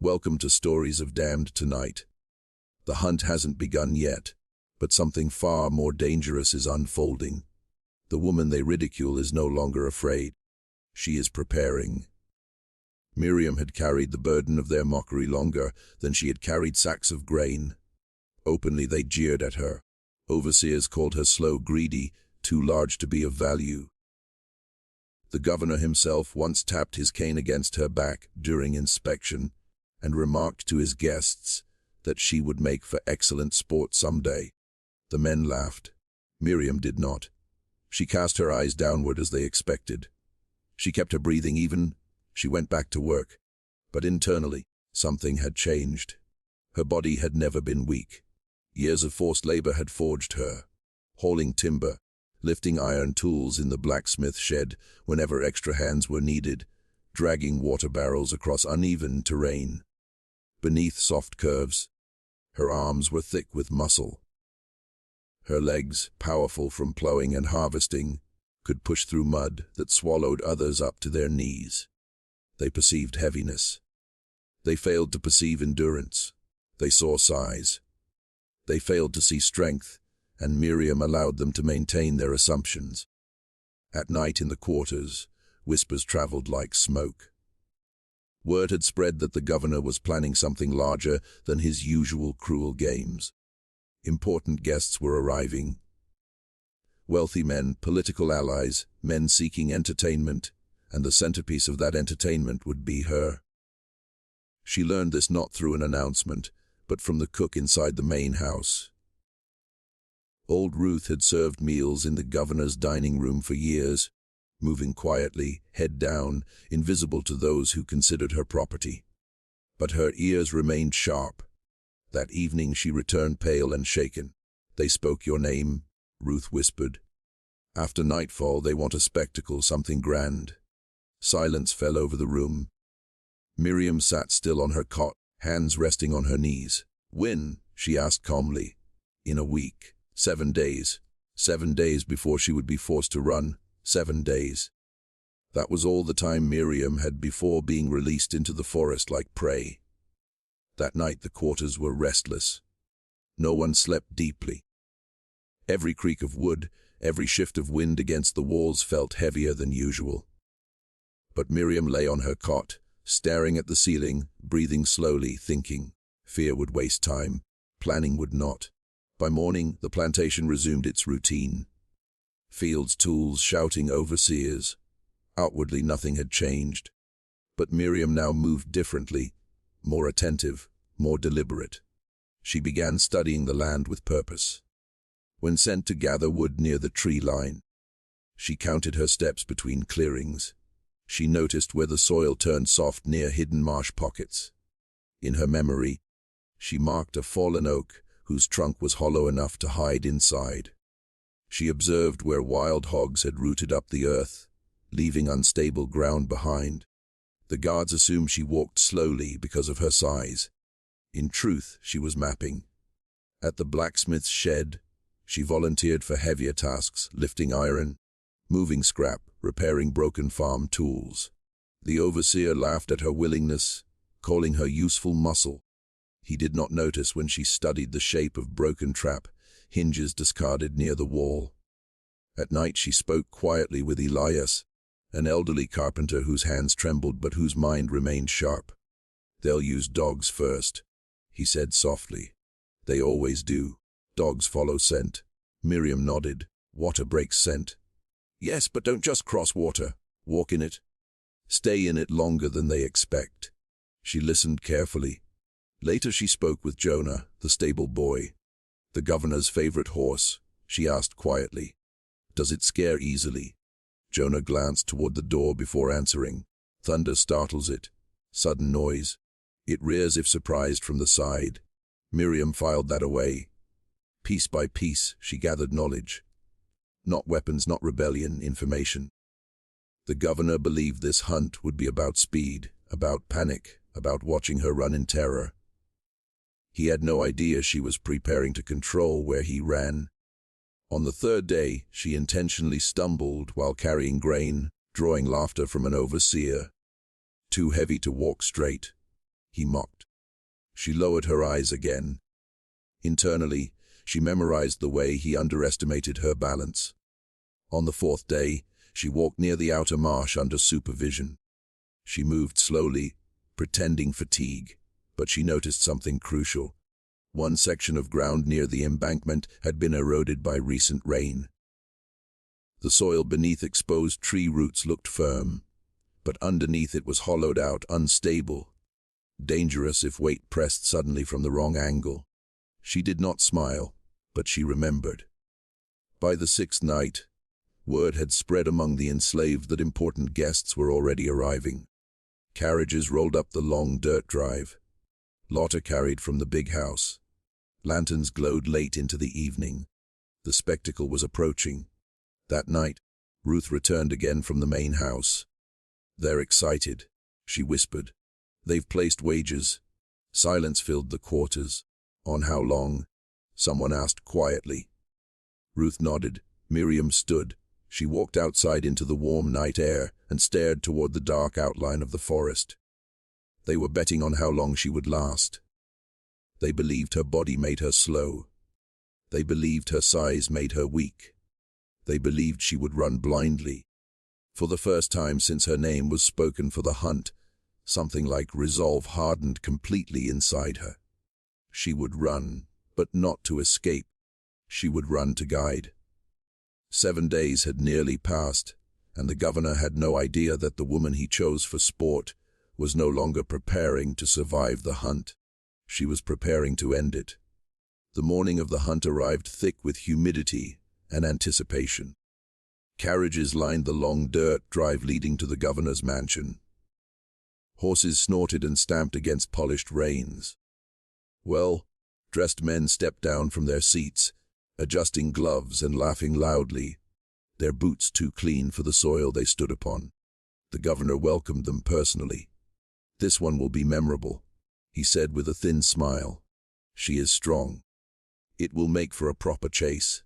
Welcome to Stories of Damned Tonight. The hunt hasn't begun yet, but something far more dangerous is unfolding. The woman they ridicule is no longer afraid. She is preparing. Miriam had carried the burden of their mockery longer than she had carried sacks of grain. Openly they jeered at her. Overseers called her slow, greedy, too large to be of value. The governor himself once tapped his cane against her back during inspection and remarked to his guests that she would make for excellent sport someday. The men laughed. Miriam did not. She cast her eyes downward as they expected. She kept her breathing even. She went back to work. But internally, something had changed. Her body had never been weak. Years of forced labor had forged her. Hauling timber, lifting iron tools in the blacksmith shed whenever extra hands were needed, dragging water barrels across uneven terrain. Beneath soft curves, her arms were thick with muscle. Her legs, powerful from plowing and harvesting, could push through mud that swallowed others up to their knees. They perceived heaviness. They failed to perceive endurance. They saw size. They failed to see strength, and Miriam allowed them to maintain their assumptions. At night in the quarters, whispers traveled like smoke. Word had spread that the governor was planning something larger than his usual cruel games. Important guests were arriving. Wealthy men, political allies, men seeking entertainment, and the centerpiece of that entertainment would be her. She learned this not through an announcement, but from the cook inside the main house. Old Ruth had served meals in the governor's dining room for years, moving quietly, head down, invisible to those who considered her property. But her ears remained sharp. That evening she returned pale and shaken. "They spoke your name," Ruth whispered. "After nightfall they want a spectacle, something grand." Silence fell over the room. Miriam sat still on her cot, hands resting on her knees. "When?" she asked calmly. "In a week. 7 days. 7 days before she would be forced to run. 7 days. That was all the time Miriam had before being released into the forest like prey. That night the quarters were restless. No one slept deeply. Every creak of wood, every shift of wind against the walls felt heavier than usual. But Miriam lay on her cot, staring at the ceiling, breathing slowly, thinking. Fear would waste time. Planning would not. By morning, the plantation resumed its routine. Fields, tools, shouting, overseers. Outwardly nothing had changed. But Miriam now moved differently, more attentive, more deliberate. She began studying the land with purpose. When sent to gather wood near the tree line, she counted her steps between clearings. She noticed where the soil turned soft near hidden marsh pockets. In her memory, she marked a fallen oak whose trunk was hollow enough to hide inside. She observed where wild hogs had rooted up the earth, leaving unstable ground behind. The guards assumed she walked slowly because of her size. In truth, she was mapping. At the blacksmith's shed, she volunteered for heavier tasks, lifting iron, moving scrap, repairing broken farm tools. The overseer laughed at her willingness, calling her useful muscle. He did not notice when she studied the shape of broken trap, hinges discarded near the wall. At night she spoke quietly with Elias, an elderly carpenter whose hands trembled but whose mind remained sharp. "They'll use dogs first," he said softly. "They always do. Dogs follow scent." Miriam nodded. "Water breaks scent." "Yes, but don't just cross water. Walk in it. Stay in it longer than they expect." She listened carefully. Later she spoke with Jonah, the stable boy. "The governor's favorite horse," she asked quietly. "Does it scare easily?" Jonah glanced toward the door before answering. "Thunder startles it. Sudden noise. It rears if surprised from the side." Miriam filed that away. Piece by piece, she gathered knowledge. Not weapons, not rebellion, information. The governor believed this hunt would be about speed, about panic, about watching her run in terror. He had no idea she was preparing to control where he ran. On the third day, she intentionally stumbled while carrying grain, drawing laughter from an overseer. Too heavy to walk straight. he mocked. She lowered her eyes again. Internally, she memorized the way he underestimated her balance. On the fourth day, she walked near the outer marsh under supervision. She moved slowly, pretending fatigue, but she noticed something crucial. One section of ground near the embankment had been eroded by recent rain. The soil beneath exposed tree roots looked firm, but underneath it was hollowed out, unstable, dangerous if weight pressed suddenly from the wrong angle. She did not smile, but she remembered. By the sixth night, word had spread among the enslaved that important guests were already arriving. Carriages rolled up the long dirt drive. Laughter carried from the big house. Lanterns glowed late into the evening. The spectacle was approaching. That night, Ruth returned again from the main house. "They're excited," she whispered. "They've placed wagers." Silence filled the quarters. "On how long?" someone asked quietly. Ruth nodded. Miriam stood. She walked outside into the warm night air and stared toward the dark outline of the forest. They were betting on how long she would last. They believed her body made her slow. They believed her size made her weak. They believed she would run blindly. For the first time since her name was spoken for the hunt, something like resolve hardened completely inside her. She would run, but not to escape. She would run to guide. 7 days had nearly passed, and the governor had no idea that the woman he chose for sport was no longer preparing to survive the hunt. She was preparing to end it. The morning of the hunt arrived thick with humidity and anticipation. Carriages lined the long dirt drive leading to the governor's mansion. Horses snorted and stamped against polished reins. Well-dressed men stepped down from their seats, adjusting gloves and laughing loudly, their boots too clean for the soil they stood upon. The governor welcomed them personally. "This one will be memorable," he said with a thin smile. "She is strong. It will make for a proper chase."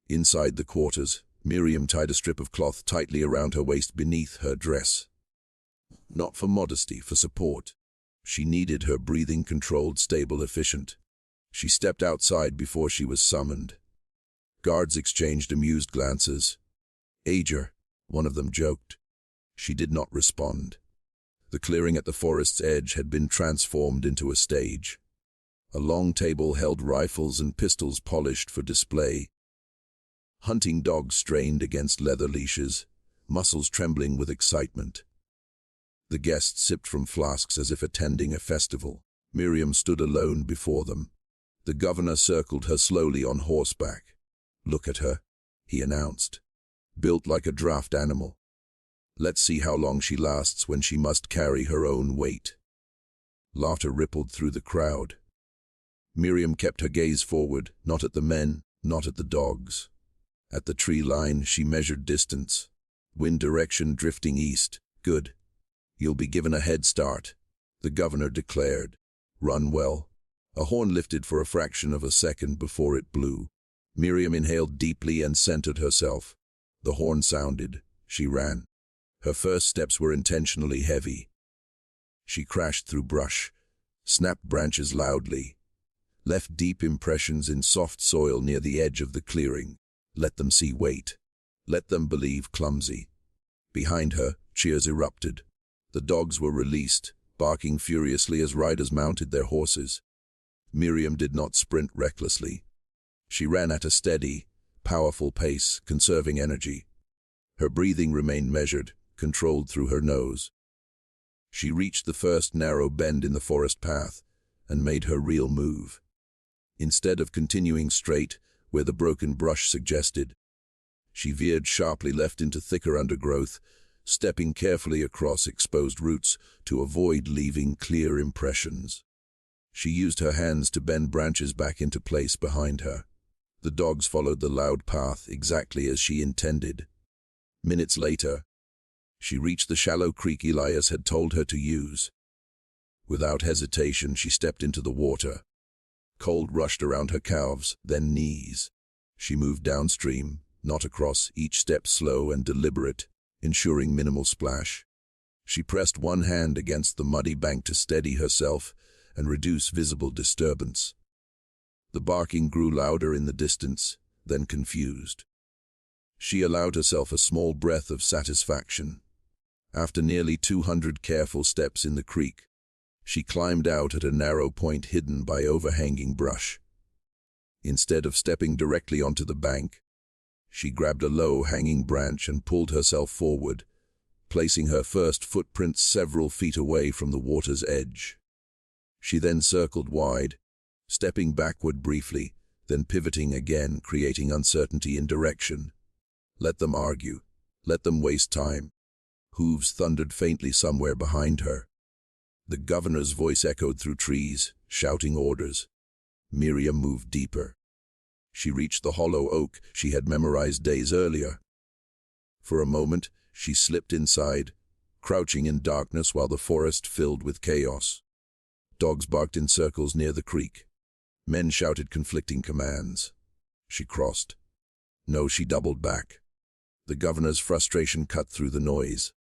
Inside the quarters, Miriam tied a strip of cloth tightly around her waist beneath her dress. Not for modesty, for support. She needed her breathing controlled, stable, efficient. She stepped outside before she was summoned. Guards exchanged amused glances. "Ager," one of them joked. She did not respond. The clearing at the forest's edge had been transformed into a stage. A long table held rifles and pistols polished for display. Hunting dogs strained against leather leashes, muscles trembling with excitement. The guests sipped from flasks as if attending a festival. Miriam stood alone before them. The governor circled her slowly on horseback. "Look at her," he announced. "Built like a draft animal. Let's see how long she lasts when she must carry her own weight." Laughter rippled through the crowd. Miriam kept her gaze forward, not at the men, not at the dogs. At the tree line, she measured distance. Wind direction drifting east. "Good. You'll be given a head start," the governor declared. "Run well." A horn lifted for a fraction of a second before it blew. Miriam inhaled deeply and centered herself. The horn sounded. She ran. Her first steps were intentionally heavy. She crashed through brush, snapped branches loudly, left deep impressions in soft soil near the edge of the clearing. Let them see weight. Let them believe clumsy. Behind her, cheers erupted. The dogs were released, barking furiously as riders mounted their horses. Miriam did not sprint recklessly. She ran at a steady, powerful pace, conserving energy. Her breathing remained measured, controlled through her nose. She reached the first narrow bend in the forest path and made her real move. Instead of continuing straight, where the broken brush suggested, she veered sharply left into thicker undergrowth, stepping carefully across exposed roots to avoid leaving clear impressions. She used her hands to bend branches back into place behind her. The dogs followed the loud path exactly as she intended. Minutes later, she reached the shallow creek Elias had told her to use. Without hesitation, she stepped into the water. Cold rushed around her calves, then knees. She moved downstream, not across, each step slow and deliberate, ensuring minimal splash. She pressed one hand against the muddy bank to steady herself and reduce visible disturbance. The barking grew louder in the distance, then confused. She allowed herself a small breath of satisfaction. After nearly 200 careful steps in the creek, she climbed out at a narrow point hidden by overhanging brush. Instead of stepping directly onto the bank, she grabbed a low-hanging branch and pulled herself forward, placing her first footprints several feet away from the water's edge. She then circled wide, stepping backward briefly, then pivoting again, creating uncertainty in direction. Let them argue. Let them waste time. Hooves thundered faintly somewhere behind her. The governor's voice echoed through trees, shouting orders. Miriam moved deeper. She reached the hollow oak she had memorized days earlier. For a moment, she slipped inside, crouching in darkness while the forest filled with chaos. Dogs barked in circles near the creek. Men shouted conflicting commands. She crossed. No, she doubled back. The governor's frustration cut through the noise.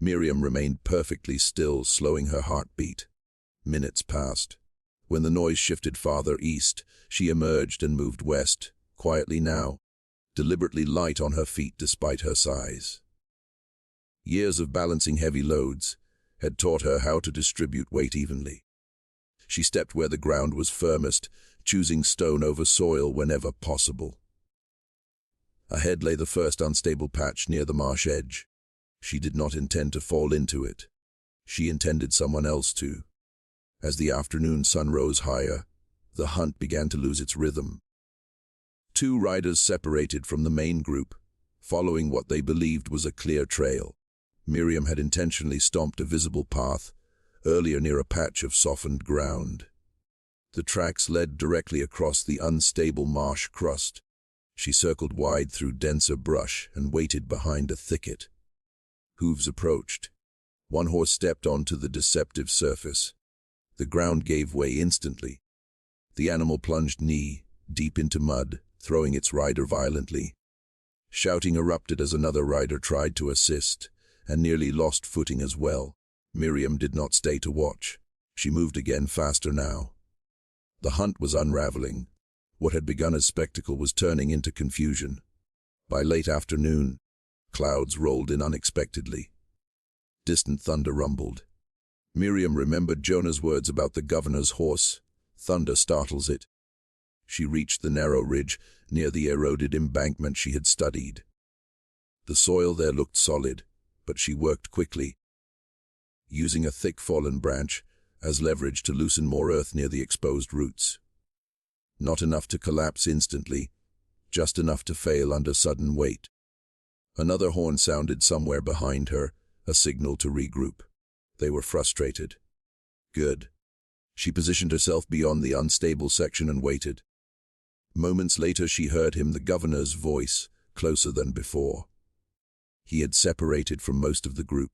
Miriam remained perfectly still, slowing her heartbeat. Minutes passed. When the noise shifted farther east, she emerged and moved west, quietly now, deliberately light on her feet despite her size. Years of balancing heavy loads had taught her how to distribute weight evenly. She stepped where the ground was firmest, choosing stone over soil whenever possible. Ahead lay the first unstable patch near the marsh edge. She did not intend to fall into it. She intended someone else to. As the afternoon sun rose higher, the hunt began to lose its rhythm. Two riders separated from the main group, following what they believed was a clear trail. Miriam had intentionally stomped a visible path, earlier near a patch of softened ground. The tracks led directly across the unstable marsh crust. She circled wide through denser brush and waited behind a thicket. Hooves approached. One horse stepped onto the deceptive surface. The ground gave way instantly. The animal plunged knee deep into mud, throwing its rider violently. Shouting erupted as another rider tried to assist, and nearly lost footing as well. Miriam did not stay to watch. She moved again, faster now. The hunt was unraveling. What had begun as spectacle was turning into confusion. By late afternoon, clouds rolled in unexpectedly. Distant thunder rumbled. Miriam remembered Jonah's words about the governor's horse. Thunder startles it. She reached the narrow ridge near the eroded embankment she had studied. The soil there looked solid, but she worked quickly, using a thick fallen branch as leverage to loosen more earth near the exposed roots. Not enough to collapse instantly, just enough to fail under sudden weight. Another horn sounded somewhere behind her, a signal to regroup. They were frustrated. Good. She positioned herself beyond the unstable section and waited. Moments later she heard him, the governor's voice, closer than before. He had separated from most of the group.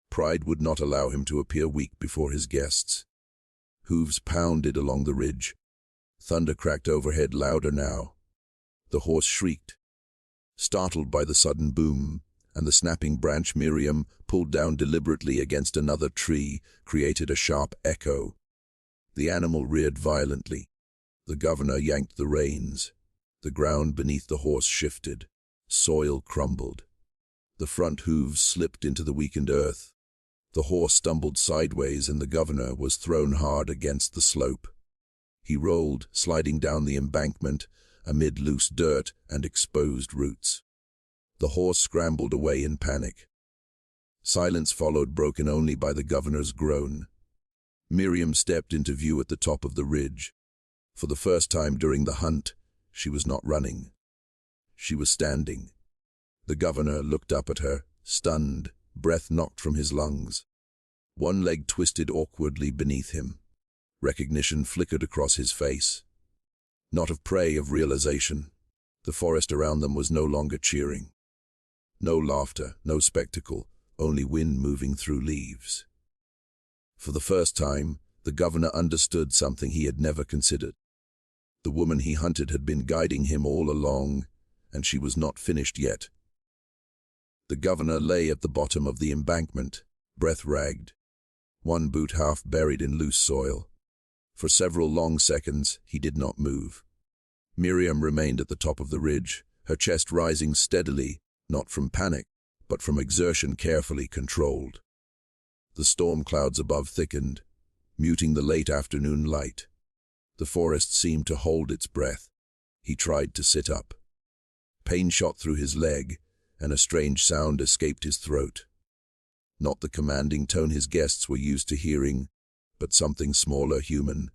Pride would not allow him to appear weak before his guests. Hooves pounded along the ridge. Thunder cracked overhead, louder now. The horse shrieked, startled by the sudden boom, and the snapping branch Miriam pulled down deliberately against another tree created a sharp echo. The animal reared violently. The governor yanked the reins. The ground beneath the horse shifted. Soil crumbled. The front hooves slipped into the weakened earth. The horse stumbled sideways and the governor was thrown hard against the slope. He rolled, sliding down the embankment amid loose dirt and exposed roots. The horse scrambled away in panic. Silence followed, broken only by the governor's groan. Miriam stepped into view at the top of the ridge. For the first time during the hunt, she was not running. She was standing. The governor looked up at her, stunned, breath knocked from his lungs. One leg twisted awkwardly beneath him. Recognition flickered across his face. Not of prey, of realization. The forest around them was no longer cheering. No laughter, no spectacle, only wind moving through leaves. For the first time, the governor understood something he had never considered. The woman he hunted had been guiding him all along, and she was not finished yet. The governor lay at the bottom of the embankment, breath ragged, one boot half buried in loose soil. For several long seconds, he did not move. Miriam remained at the top of the ridge, her chest rising steadily, not from panic, but from exertion carefully controlled. The storm clouds above thickened, muting the late afternoon light. The forest seemed to hold its breath. He tried to sit up. Pain shot through his leg, and a strange sound escaped his throat. Not the commanding tone his guests were used to hearing, but something smaller, human.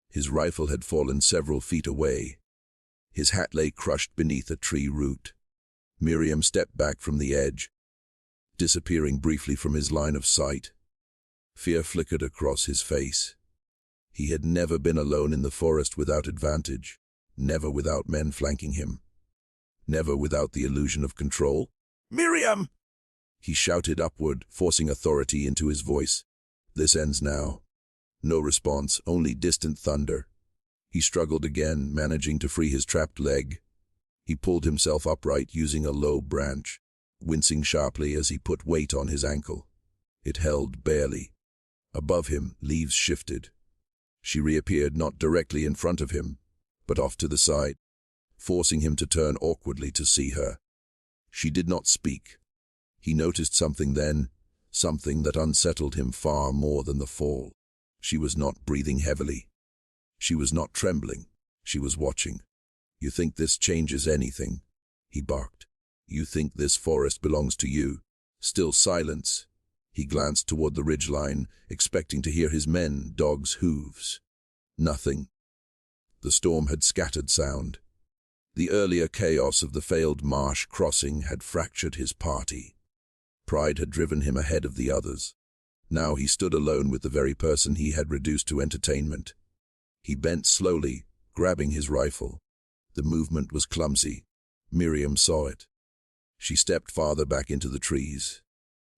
His rifle had fallen several feet away. His hat lay crushed beneath a tree root. Miriam stepped back from the edge, disappearing briefly from his line of sight. Fear flickered across his face. He had never been alone in the forest without advantage, never without men flanking him, never without the illusion of control. "Miriam!" He shouted upward, forcing authority into his voice. "This ends now." No response, only distant thunder. He struggled again, managing to free his trapped leg. He pulled himself upright using a low branch, wincing sharply as he put weight on his ankle. It held barely. Above him, leaves shifted. She reappeared not directly in front of him, but off to the side, forcing him to turn awkwardly to see her. She did not speak. He noticed something then, something that unsettled him far more than the fall. She was not breathing heavily. She was not trembling. She was watching. "You think this changes anything?" he barked. "You think this forest belongs to you?" Still silence. He glanced toward the ridgeline, expecting to hear his men, dogs' hooves. Nothing. The storm had scattered sound. The earlier chaos of the failed marsh crossing had fractured his party. Pride had driven him ahead of the others. Now he stood alone with the very person he had reduced to entertainment. He bent slowly, grabbing his rifle. The movement was clumsy. Miriam saw it. She stepped farther back into the trees.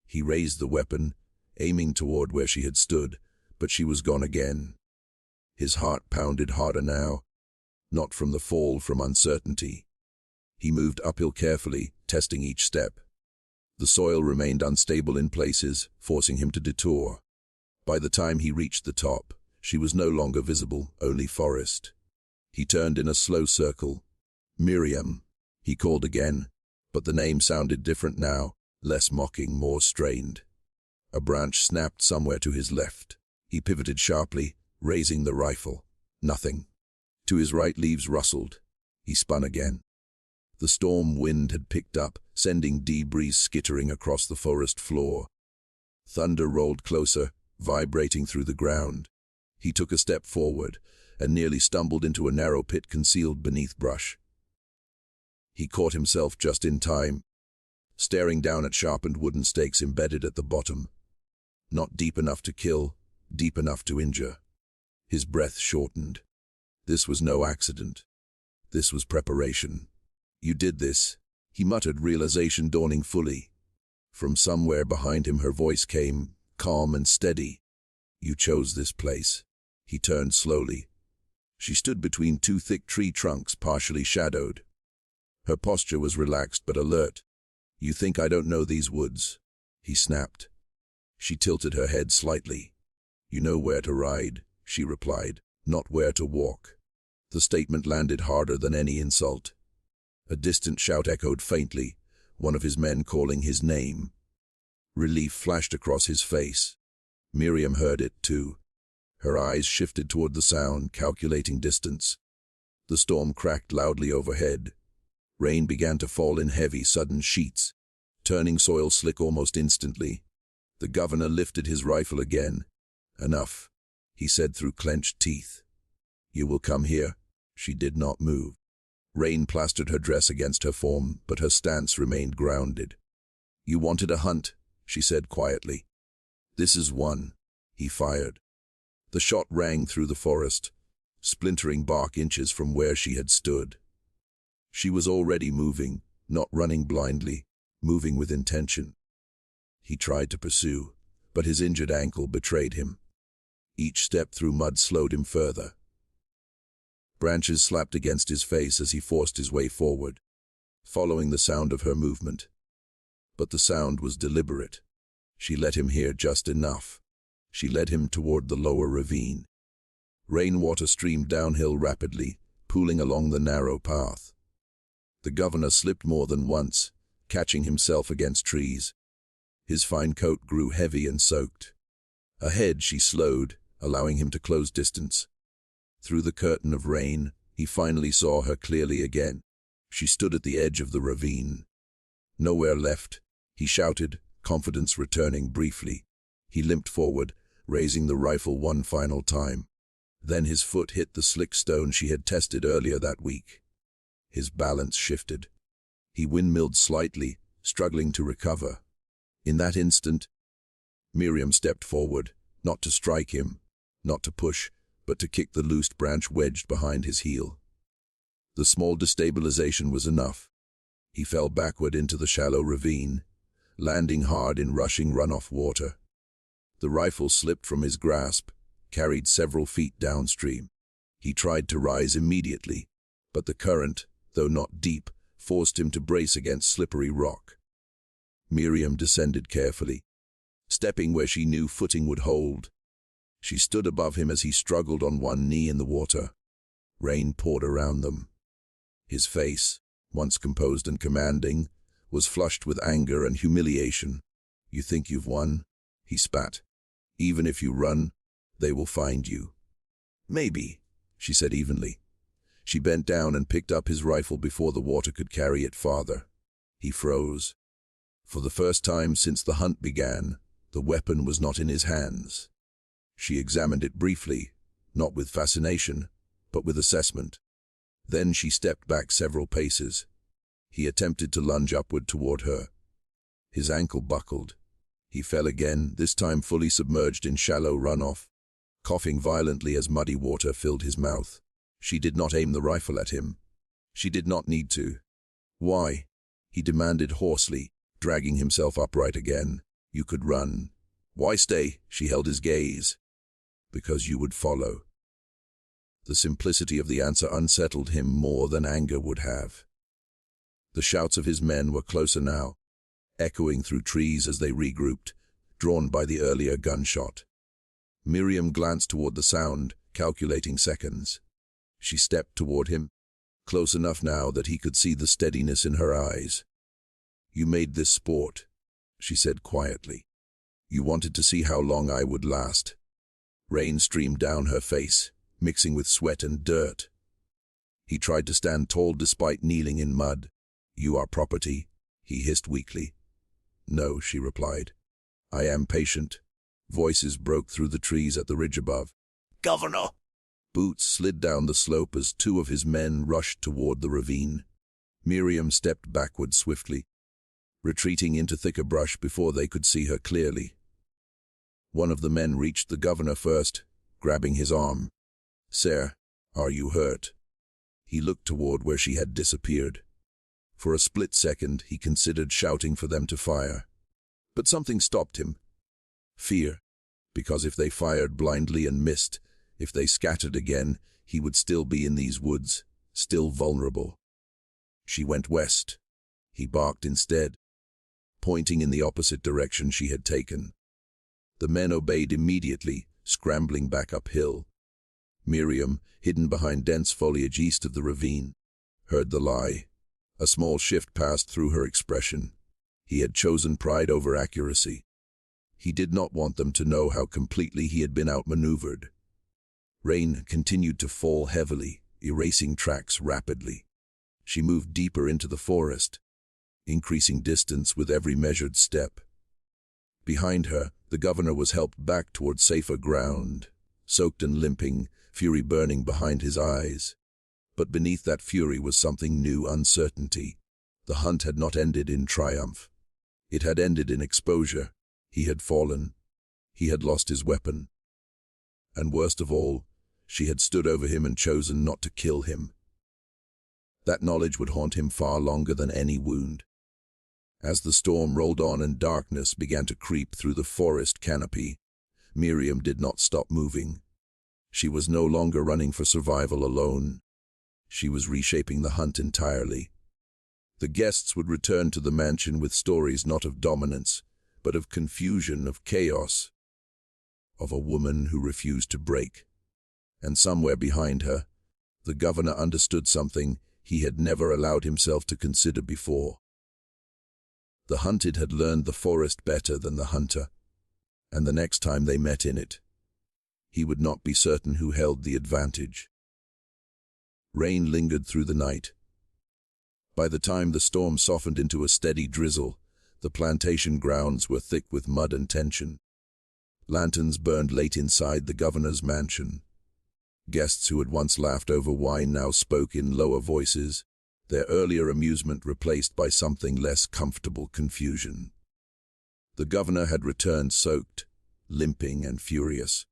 He raised the weapon, aiming toward where she had stood, but she was gone again. His heart pounded harder now, not from the fall, from uncertainty. He moved uphill carefully, testing each step. The soil remained unstable in places, forcing him to detour. By the time he reached the top, she was no longer visible, only forest. He turned in a slow circle. "Miriam," he called again, but the name sounded different now, less mocking, more strained. A branch snapped somewhere to his left. He pivoted sharply, raising the rifle. Nothing. To his right, leaves rustled. He spun again. The storm wind had picked up, sending debris skittering across the forest floor. Thunder rolled closer, vibrating through the ground. He took a step forward and nearly stumbled into a narrow pit concealed beneath brush. He caught himself just in time, staring down at sharpened wooden stakes embedded at the bottom. Not deep enough to kill, deep enough to injure. His breath shortened. This was no accident. This was preparation. "You did this," he muttered, realization dawning fully. From somewhere behind him her voice came, calm and steady. "You chose this place." He turned slowly. She stood between two thick tree trunks, partially shadowed. Her posture was relaxed but alert. "You think I don't know these woods?" he snapped. She tilted her head slightly. "You know where to ride," she replied, "not where to walk." The statement landed harder than any insult. A distant shout echoed faintly, one of his men calling his name. Relief flashed across his face. Miriam heard it too. Her eyes shifted toward the sound, calculating distance. The storm cracked loudly overhead. Rain began to fall in heavy, sudden sheets, turning soil slick almost instantly. The governor lifted his rifle again. "Enough," he said through clenched teeth. "You will come here." She did not move. Rain plastered her dress against her form, but her stance remained grounded. "You wanted a hunt," she said quietly. "This is one." He fired. The shot rang through the forest, splintering bark inches from where she had stood. She was already moving, not running blindly, moving with intention. He tried to pursue, but his injured ankle betrayed him. Each step through mud slowed him further. Branches slapped against his face as he forced his way forward, following the sound of her movement. But the sound was deliberate. She let him hear just enough. She led him toward the lower ravine. Rainwater streamed downhill rapidly, pooling along the narrow path. The governor slipped more than once, catching himself against trees. His fine coat grew heavy and soaked. Ahead she slowed, allowing him to close distance. Through the curtain of rain, he finally saw her clearly again. She stood at the edge of the ravine. "Nowhere left," he shouted, confidence returning briefly. He limped forward, raising the rifle one final time. Then his foot hit the slick stone she had tested earlier that week. His balance shifted. He windmilled slightly, struggling to recover. In that instant, Miriam stepped forward, not to strike him, not to push, but to kick the loosed branch wedged behind his heel. The small destabilization was enough. He fell backward into the shallow ravine, landing hard in rushing runoff water. The rifle slipped from his grasp, carried several feet downstream. He tried to rise immediately, but the current, though not deep, forced him to brace against slippery rock. Miriam descended carefully, stepping where she knew footing would hold. She stood above him as he struggled on one knee in the water. Rain poured around them. His face, once composed and commanding, was flushed with anger and humiliation. "You think you've won?" he spat. "Even if you run, they will find you." "Maybe," she said evenly. She bent down and picked up his rifle before the water could carry it farther. He froze. For the first time since the hunt began, the weapon was not in his hands. She examined it briefly, not with fascination, but with assessment. Then she stepped back several paces. He attempted to lunge upward toward her. His ankle buckled. He fell again, this time fully submerged in shallow runoff, coughing violently as muddy water filled his mouth. She did not aim the rifle at him. She did not need to. "Why?" he demanded hoarsely, dragging himself upright again. "You could run." "Why stay?" She held his gaze. "Because you would follow." The simplicity of the answer unsettled him more than anger would have. The shouts of his men were closer now, echoing through trees as they regrouped, drawn by the earlier gunshot. Miriam glanced toward the sound, calculating seconds. She stepped toward him, close enough now that he could see the steadiness in her eyes. "You made this sport," she said quietly. "You wanted to see how long I would last." Rain streamed down her face, mixing with sweat and dirt. He tried to stand tall despite kneeling in mud. "You are property," he hissed weakly. "No," she replied. "I am patient." Voices broke through the trees at the ridge above. "Governor!" Boots slid down the slope as two of his men rushed toward the ravine. Miriam stepped backward swiftly, retreating into thicker brush before they could see her clearly. One of the men reached the governor first, grabbing his arm. "Sir, are you hurt?" He looked toward where she had disappeared. For a split second, he considered shouting for them to fire. But something stopped him. Fear. Because if they fired blindly and missed, if they scattered again, he would still be in these woods, still vulnerable. She went west. He barked instead, pointing in the opposite direction she had taken. The men obeyed immediately, scrambling back uphill. Miriam, hidden behind dense foliage east of the ravine, heard the lie. A small shift passed through her expression. He had chosen pride over accuracy. He did not want them to know how completely he had been outmaneuvered. Rain continued to fall heavily, erasing tracks rapidly. She moved deeper into the forest, increasing distance with every measured step. Behind her, the governor was helped back toward safer ground, soaked and limping, fury burning behind his eyes. But beneath that fury was something new: uncertainty. The hunt had not ended in triumph. It had ended in exposure. He had fallen. He had lost his weapon. And worst of all, she had stood over him and chosen not to kill him. That knowledge would haunt him far longer than any wound. As the storm rolled on and darkness began to creep through the forest canopy, Miriam did not stop moving. She was no longer running for survival alone. She was reshaping the hunt entirely. The guests would return to the mansion with stories not of dominance, but of confusion, of chaos, of a woman who refused to break. And somewhere behind her, the governor understood something he had never allowed himself to consider before. The hunted had learned the forest better than the hunter, and the next time they met in it, he would not be certain who held the advantage. Rain lingered through the night. By the time the storm softened into a steady drizzle, the plantation grounds were thick with mud and tension. Lanterns burned late inside the governor's mansion. Guests who had once laughed over wine now spoke in lower voices, their earlier amusement replaced by something less comfortable confusion. The governor had returned soaked, limping and furious.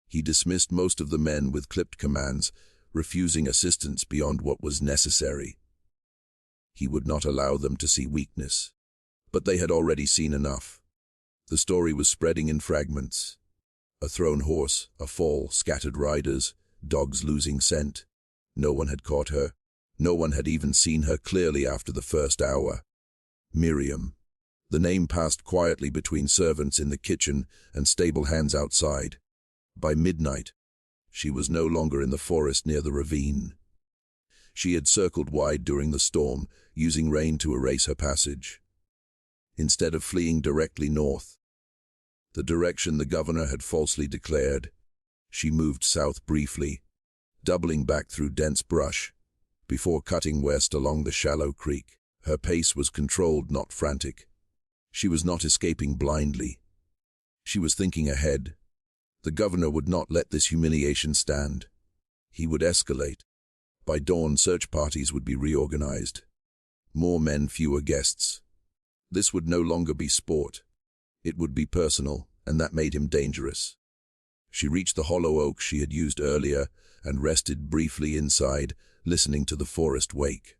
He dismissed most of the men with clipped commands, refusing assistance beyond what was necessary. He would not allow them to see weakness, but they had already seen enough. The story was spreading in fragments. A thrown horse, a fall, scattered riders, dogs losing scent. No one had caught her. No one had even seen her clearly after the first hour. Miriam. The name passed quietly between servants in the kitchen and stable hands outside. By midnight, she was no longer in the forest near the ravine. She had circled wide during the storm, using rain to erase her passage. Instead of fleeing directly north, the direction the governor had falsely declared, she moved south briefly, doubling back through dense brush, before cutting west along the shallow creek. Her pace was controlled, not frantic. She was not escaping blindly. She was thinking ahead. The governor would not let this humiliation stand. He would escalate. By dawn, search parties would be reorganized. More men, fewer guests. This would no longer be sport. It would be personal, and that made him dangerous. She reached the hollow oak she had used earlier and rested briefly inside, listening to the forest wake.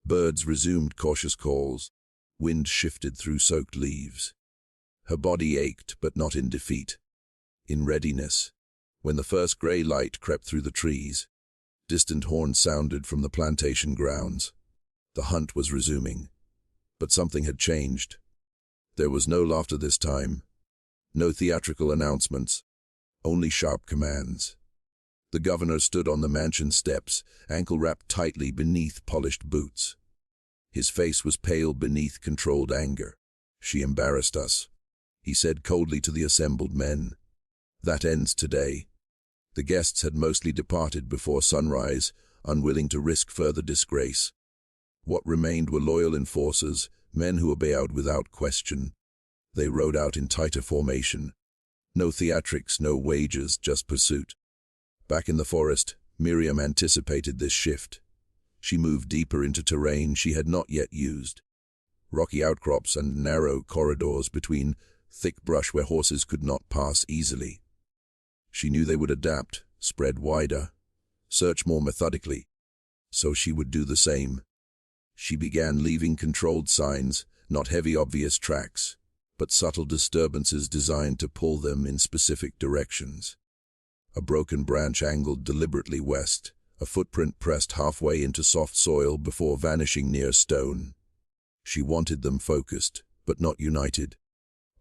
Birds resumed cautious calls. Wind shifted through soaked leaves. Her body ached, but not in defeat. In readiness, when the first grey light crept through the trees, distant horns sounded from the plantation grounds. The hunt was resuming. But something had changed. There was no laughter this time, no theatrical announcements, only sharp commands. The governor stood on the mansion steps, ankle wrapped tightly beneath polished boots. His face was pale beneath controlled anger. "She embarrassed us," he said coldly to the assembled men. "That ends today." The guests had mostly departed before sunrise, unwilling to risk further disgrace. What remained were loyal enforcers, men who obeyed without question. They rode out in tighter formation. No theatrics, no wagers, just pursuit. Back in the forest, Miriam anticipated this shift. She moved deeper into terrain she had not yet used. Rocky outcrops and narrow corridors between thick brush where horses could not pass easily. She knew they would adapt, spread wider, search more methodically. So she would do the same. She began leaving controlled signs, not heavy obvious tracks, but subtle disturbances designed to pull them in specific directions. A broken branch angled deliberately west, a footprint pressed halfway into soft soil before vanishing near stone. She wanted them focused, but not united.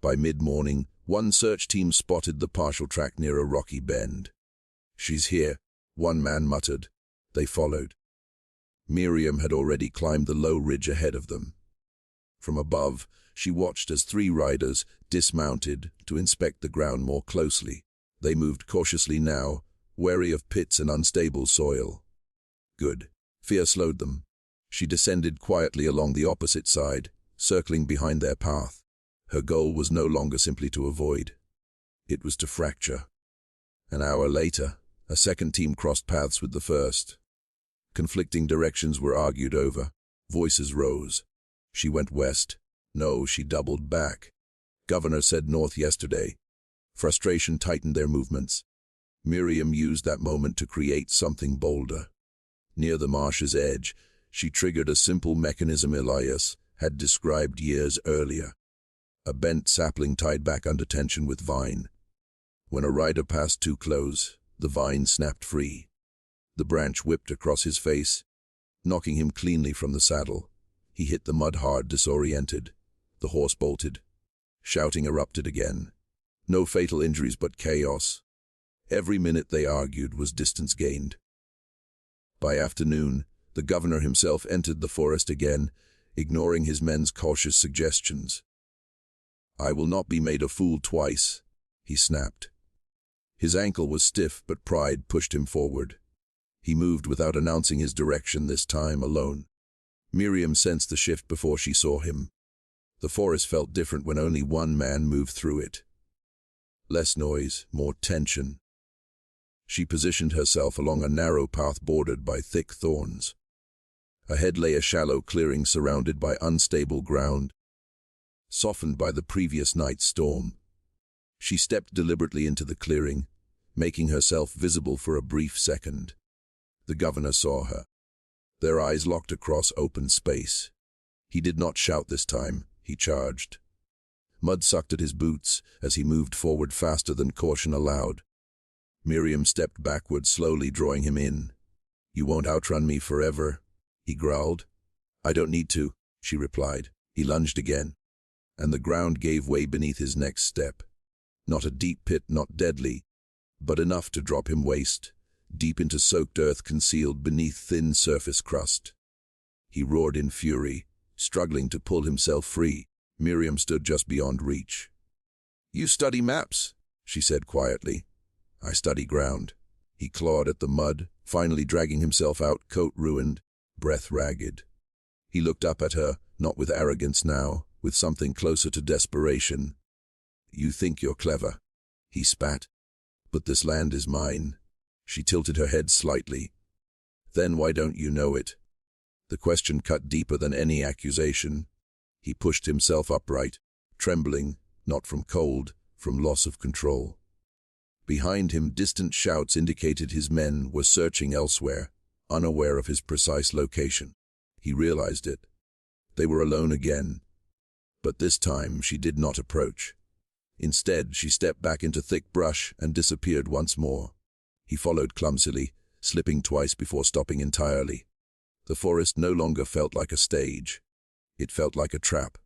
By mid-morning, one search team spotted the partial track near a rocky bend. "She's here," one man muttered. They followed. Miriam had already climbed the low ridge ahead of them. From above, she watched as 3 riders dismounted to inspect the ground more closely. They moved cautiously now, wary of pits and unstable soil. Good. Fear slowed them. She descended quietly along the opposite side, circling behind their path. Her goal was no longer simply to avoid. It was to fracture. An hour later, a second team crossed paths with the first. Conflicting directions were argued over. Voices rose. She went west. No, she doubled back. Governor said north yesterday. Frustration tightened their movements. Miriam used that moment to create something bolder. Near the marsh's edge, she triggered a simple mechanism Elias had described years earlier. A bent sapling tied back under tension with vine. When a rider passed too close, the vine snapped free. The branch whipped across his face, knocking him cleanly from the saddle. He hit the mud hard, disoriented. The horse bolted. Shouting erupted again. No fatal injuries but chaos. Every minute they argued was distance gained. By afternoon, the governor himself entered the forest again, ignoring his men's cautious suggestions. "I will not be made a fool twice," he snapped. His ankle was stiff, but pride pushed him forward. He moved without announcing his direction, this time alone. Miriam sensed the shift before she saw him. The forest felt different when only one man moved through it. Less noise, more tension. She positioned herself along a narrow path bordered by thick thorns. Ahead lay a shallow clearing surrounded by unstable ground, softened by the previous night's storm. She stepped deliberately into the clearing, making herself visible for a brief second. The governor saw her. Their eyes locked across open space. He did not shout this time, he charged. Mud sucked at his boots as he moved forward faster than caution allowed. Miriam stepped backward, slowly drawing him in. "You won't outrun me forever," he growled. "I don't need to," she replied. He lunged again, and the ground gave way beneath his next step. Not a deep pit, not deadly, but enough to drop him waist, deep into soaked earth concealed beneath thin surface crust. He roared in fury, struggling to pull himself free. Miriam stood just beyond reach. "You study maps," she said quietly. "I study ground." He clawed at the mud, finally dragging himself out, coat ruined, breath ragged. He looked up at her, not with arrogance now, with something closer to desperation. "You think you're clever," he spat. "But this land is mine." She tilted her head slightly. "Then why don't you know it?" The question cut deeper than any accusation. He pushed himself upright, trembling, not from cold, from loss of control. Behind him, distant shouts indicated his men were searching elsewhere, unaware of his precise location. He realized it. They were alone again. But this time she did not approach. Instead, she stepped back into thick brush and disappeared once more. He followed clumsily, slipping twice before stopping entirely. The forest no longer felt like a stage. It felt like a trap.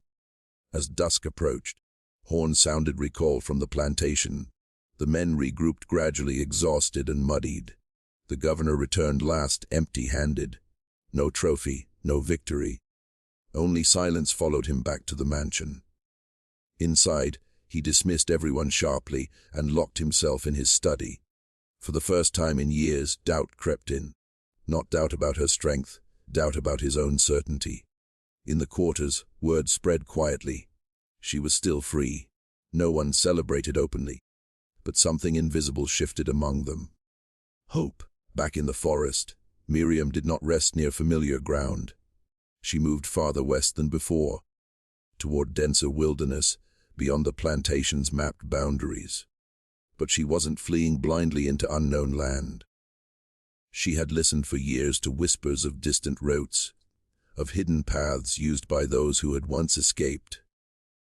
As dusk approached, horns sounded recall from the plantation. The men regrouped gradually, exhausted and muddied. The governor returned last, empty-handed. No trophy, no victory. Only silence followed him back to the mansion. Inside, he dismissed everyone sharply and locked himself in his study. For the first time in years, doubt crept in. Not doubt about her strength, doubt about his own certainty. In the quarters, word spread quietly. She was still free. No one celebrated openly. But something invisible shifted among them. Hope. Back in the forest, Miriam did not rest near familiar ground. She moved farther west than before, toward denser wilderness, beyond the plantation's mapped boundaries. But she wasn't fleeing blindly into unknown land. She had listened for years to whispers of distant routes, of hidden paths used by those who had once escaped.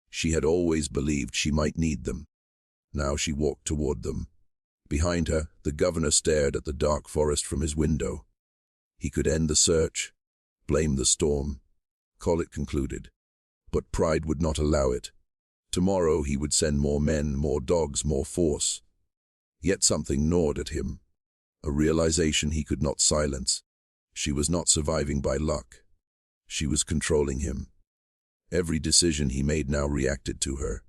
She had always believed she might need them. Now she walked toward them. Behind her, the governor stared at the dark forest from his window. He could end the search, blame the storm, call it concluded. But pride would not allow it. Tomorrow he would send more men, more dogs, more force. Yet something gnawed at him, a realization he could not silence. She was not surviving by luck. She was controlling him. Every decision he made now reacted to her.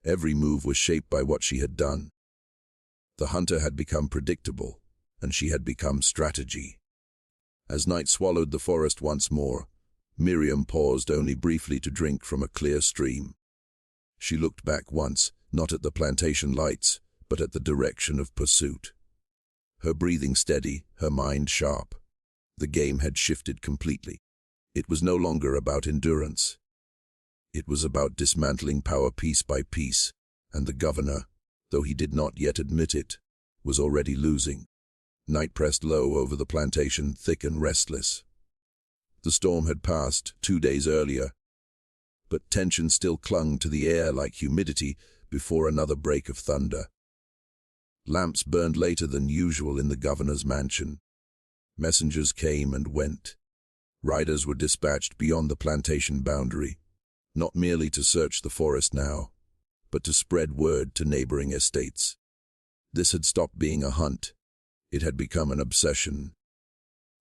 Every move was shaped by what she had done. The hunter had become predictable, and she had become strategy. As night swallowed the forest once more, Miriam paused only briefly to drink from a clear stream. She looked back once, not at the plantation lights, but at the direction of pursuit. Her breathing steady, her mind sharp. The game had shifted completely. It was no longer about endurance. It was about dismantling power piece by piece, and the governor, though he did not yet admit it, was already losing. Night pressed low over the plantation, thick and restless. The storm had passed 2 days earlier, but tension still clung to the air like humidity before another break of thunder. Lamps burned later than usual in the governor's mansion. Messengers came and went. Riders were dispatched beyond the plantation boundary, not merely to search the forest now, but to spread word to neighboring estates. This had stopped being a hunt. It had become an obsession.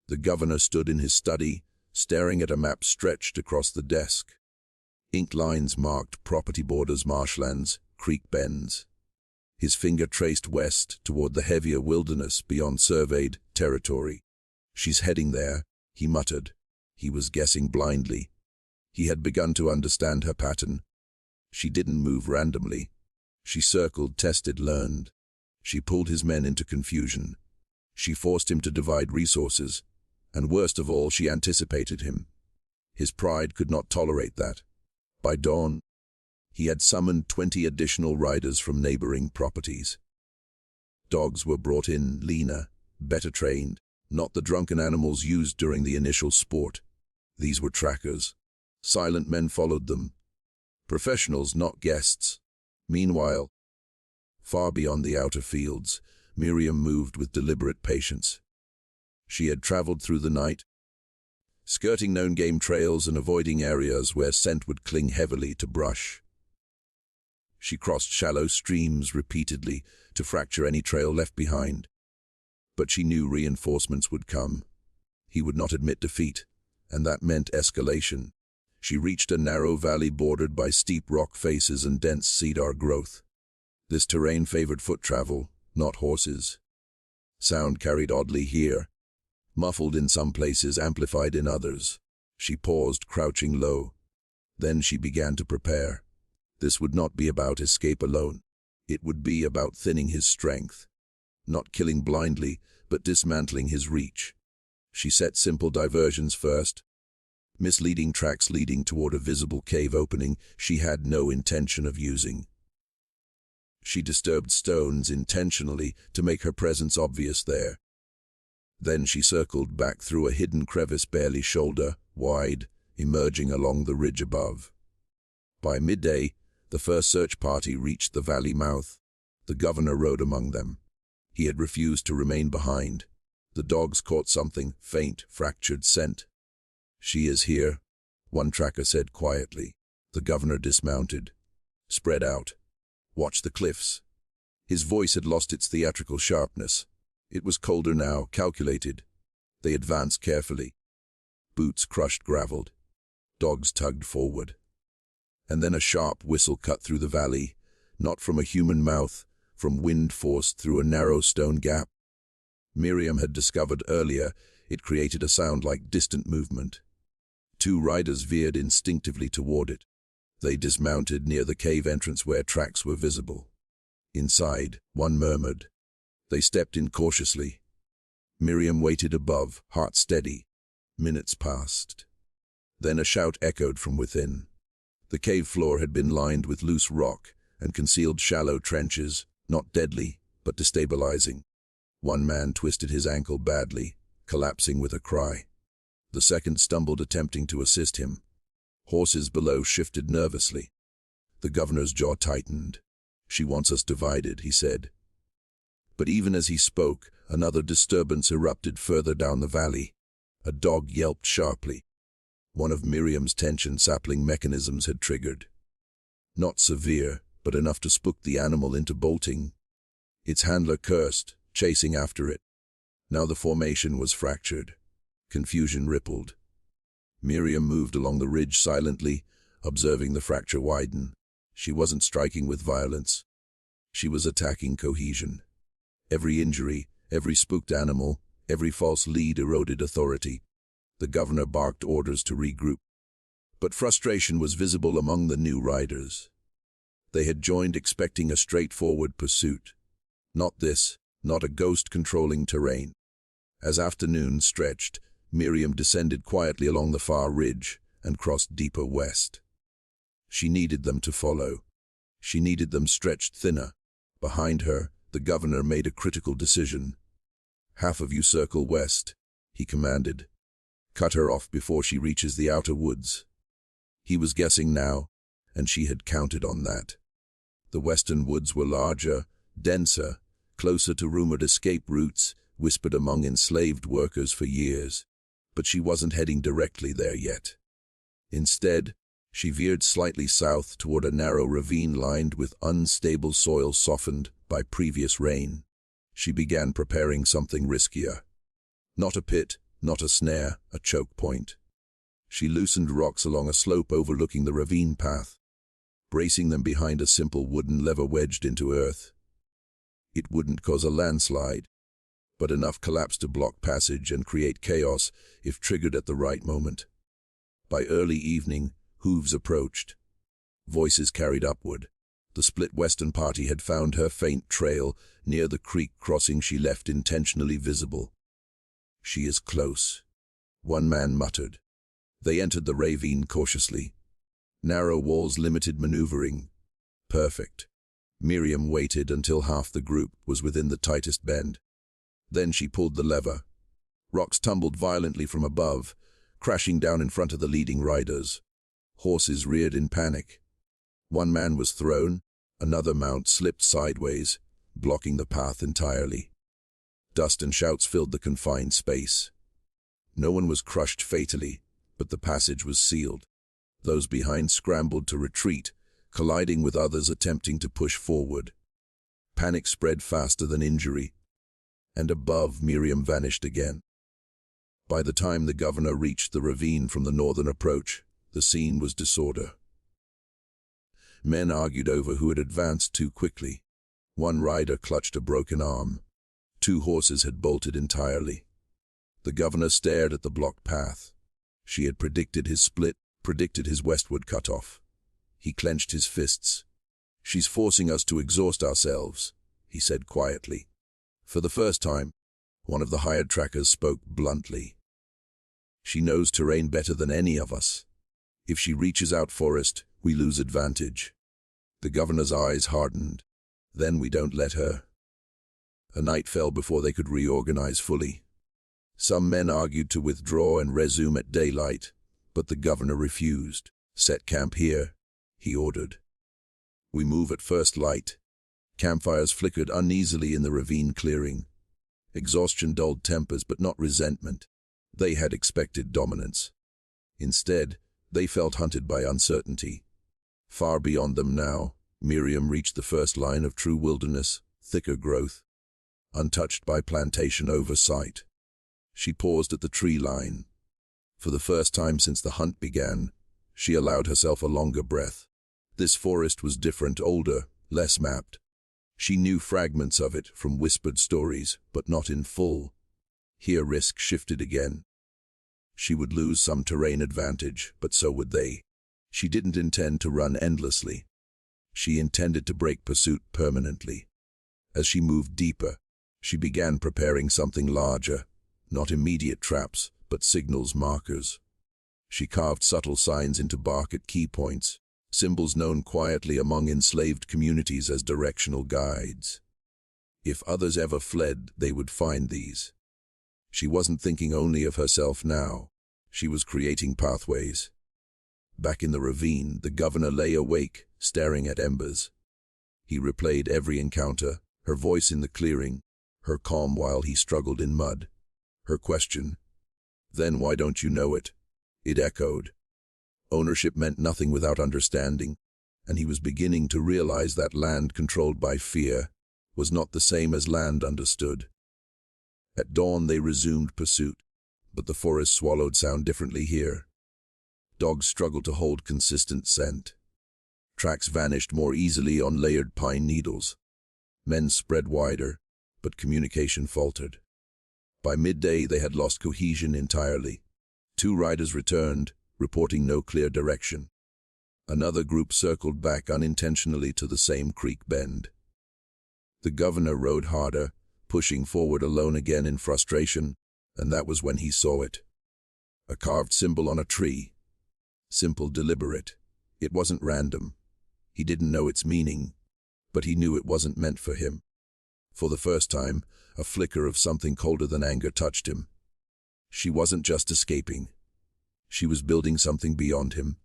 The governor stood in his study, staring at a map stretched across the desk. Inked lines marked property borders, marshlands, creek bends. His finger traced west toward the heavier wilderness beyond surveyed territory. "She's heading there," he muttered. He was guessing blindly. He had begun to understand her pattern. She didn't move randomly. She circled, tested, learned. She pulled his men into confusion. She forced him to divide resources. And worst of all, she anticipated him. His pride could not tolerate that. By dawn, he had summoned 20 additional riders from neighboring properties. Dogs were brought in, leaner, better trained, not the drunken animals used during the initial sport. These were trackers. Silent men followed them. Professionals, not guests. Meanwhile, far beyond the outer fields, Miriam moved with deliberate patience. She had traveled through the night, skirting known game trails and avoiding areas where scent would cling heavily to brush. She crossed shallow streams repeatedly to fracture any trail left behind. But she knew reinforcements would come. He would not admit defeat, and that meant escalation. She reached a narrow valley bordered by steep rock faces and dense cedar growth. This terrain favored foot travel, not horses. Sound carried oddly here, muffled in some places, amplified in others. She paused, crouching low. Then she began to prepare. This would not be about escape alone. It would be about thinning his strength. Not killing blindly, but dismantling his reach. She set simple diversions first. Misleading tracks leading toward a visible cave opening she had no intention of using. She disturbed stones intentionally to make her presence obvious there. Then she circled back through a hidden crevice barely shoulder wide, emerging along the ridge above. By midday, the first search party reached the valley mouth. The governor rode among them. He had refused to remain behind. The dogs caught something, faint, fractured scent. "She is here," one tracker said quietly. The governor dismounted. "Spread out. Watch the cliffs." His voice had lost its theatrical sharpness. It was colder now, calculated. They advanced carefully. Boots crushed gravel. Dogs tugged forward. And then a sharp whistle cut through the valley, not from a human mouth, from wind forced through a narrow stone gap. Miriam had discovered earlier it created a sound like distant movement. 2 riders veered instinctively toward it. They dismounted near the cave entrance where tracks were visible. Inside, one murmured. They stepped in cautiously. Miriam waited above, heart steady. Minutes passed. Then a shout echoed from within. The cave floor had been lined with loose rock and concealed shallow trenches, not deadly, but destabilizing. One man twisted his ankle badly, collapsing with a cry. The second stumbled, attempting to assist him. Horses below shifted nervously. The governor's jaw tightened. "She wants us divided," he said. But even as he spoke, another disturbance erupted further down the valley. A dog yelped sharply. One of Miriam's tension-sapling mechanisms had triggered. Not severe, but enough to spook the animal into bolting. Its handler cursed, chasing after it. Now the formation was fractured. Confusion rippled. Miriam moved along the ridge silently, observing the fracture widen. She wasn't striking with violence. She was attacking cohesion. Every injury, every spooked animal, every false lead eroded authority. The governor barked orders to regroup. But frustration was visible among the new riders. They had joined expecting a straightforward pursuit. Not this, not a ghost-controlling terrain. As afternoon stretched, Miriam descended quietly along the far ridge and crossed deeper west. She needed them to follow. She needed them stretched thinner. Behind her, the governor made a critical decision. "Half of you circle west," he commanded. "Cut her off before she reaches the outer woods." He was guessing now, and she had counted on that. The western woods were larger, denser, closer to rumored escape routes, whispered among enslaved workers for years. But she wasn't heading directly there yet. Instead, She veered slightly south toward a narrow ravine lined with unstable soil softened by previous rain. She began preparing something riskier. Not a pit, not a snare, a choke point. She loosened rocks along a slope overlooking the ravine path, bracing them behind a simple wooden lever wedged into earth. It wouldn't cause a landslide, but enough collapse to block passage and create chaos if triggered at the right moment. By early evening, hooves approached. Voices carried upward. The split western party had found her faint trail near the creek crossing she left intentionally visible. "She is close," one man muttered. They entered the ravine cautiously. Narrow walls limited maneuvering. Perfect. Miriam waited until half the group was within the tightest bend. Then she pulled the lever. Rocks tumbled violently from above, crashing down in front of the leading riders. Horses reared in panic. One man was thrown, another mount slipped sideways, blocking the path entirely. Dust and shouts filled the confined space. No one was crushed fatally, but the passage was sealed. Those behind scrambled to retreat, colliding with others attempting to push forward. Panic spread faster than injury, and above Miriam vanished again. By the time the governor reached the ravine from the northern approach, the scene was disorder. Men argued over who had advanced too quickly. One rider clutched a broken arm. 2 horses had bolted entirely. The governor stared at the blocked path. She had predicted his split, predicted his westward cutoff. He clenched his fists. "She's forcing us to exhaust ourselves," he said quietly. For the first time, one of the hired trackers spoke bluntly. "She knows terrain better than any of us. If she reaches out forest, we lose advantage." The governor's eyes hardened. "Then we don't let her." A night fell before they could reorganize fully. Some men argued to withdraw and resume at daylight, but the governor refused. "Set camp here," he ordered. "We move at first light." Campfires flickered uneasily in the ravine clearing. Exhaustion dulled tempers, but not resentment. They had expected dominance. Instead, they felt hunted by uncertainty. Far beyond them now, Miriam reached the first line of true wilderness, thicker growth, untouched by plantation oversight. She paused at the tree line. For the first time since the hunt began, she allowed herself a longer breath. This forest was different, older, less mapped. She knew fragments of it from whispered stories, but not in full. Here risk shifted again. She would lose some terrain advantage, but so would they. She didn't intend to run endlessly. She intended to break pursuit permanently. As she moved deeper, she began preparing something larger, not immediate traps, but signals, markers. She carved subtle signs into bark at key points, symbols known quietly among enslaved communities as directional guides. If others ever fled, they would find these. She wasn't thinking only of herself now. She was creating pathways. Back in the ravine, the governor lay awake, staring at embers. He replayed every encounter, her voice in the clearing, her calm while he struggled in mud. Her question, "Then why don't you know it?" It echoed. Ownership meant nothing without understanding, and he was beginning to realize that land controlled by fear was not the same as land understood. At dawn they resumed pursuit, but the forest swallowed sound differently here. Dogs struggled to hold consistent scent. Tracks vanished more easily on layered pine needles. Men spread wider, but communication faltered. By midday they had lost cohesion entirely. 2 riders returned, reporting no clear direction. Another group circled back unintentionally to the same creek bend. The governor rode harder, pushing forward alone again in frustration, and that was when he saw it. A carved symbol on a tree. Simple, deliberate. It wasn't random. He didn't know its meaning, but he knew it wasn't meant for him. For the first time, a flicker of something colder than anger touched him. She wasn't just escaping. She was building something beyond him.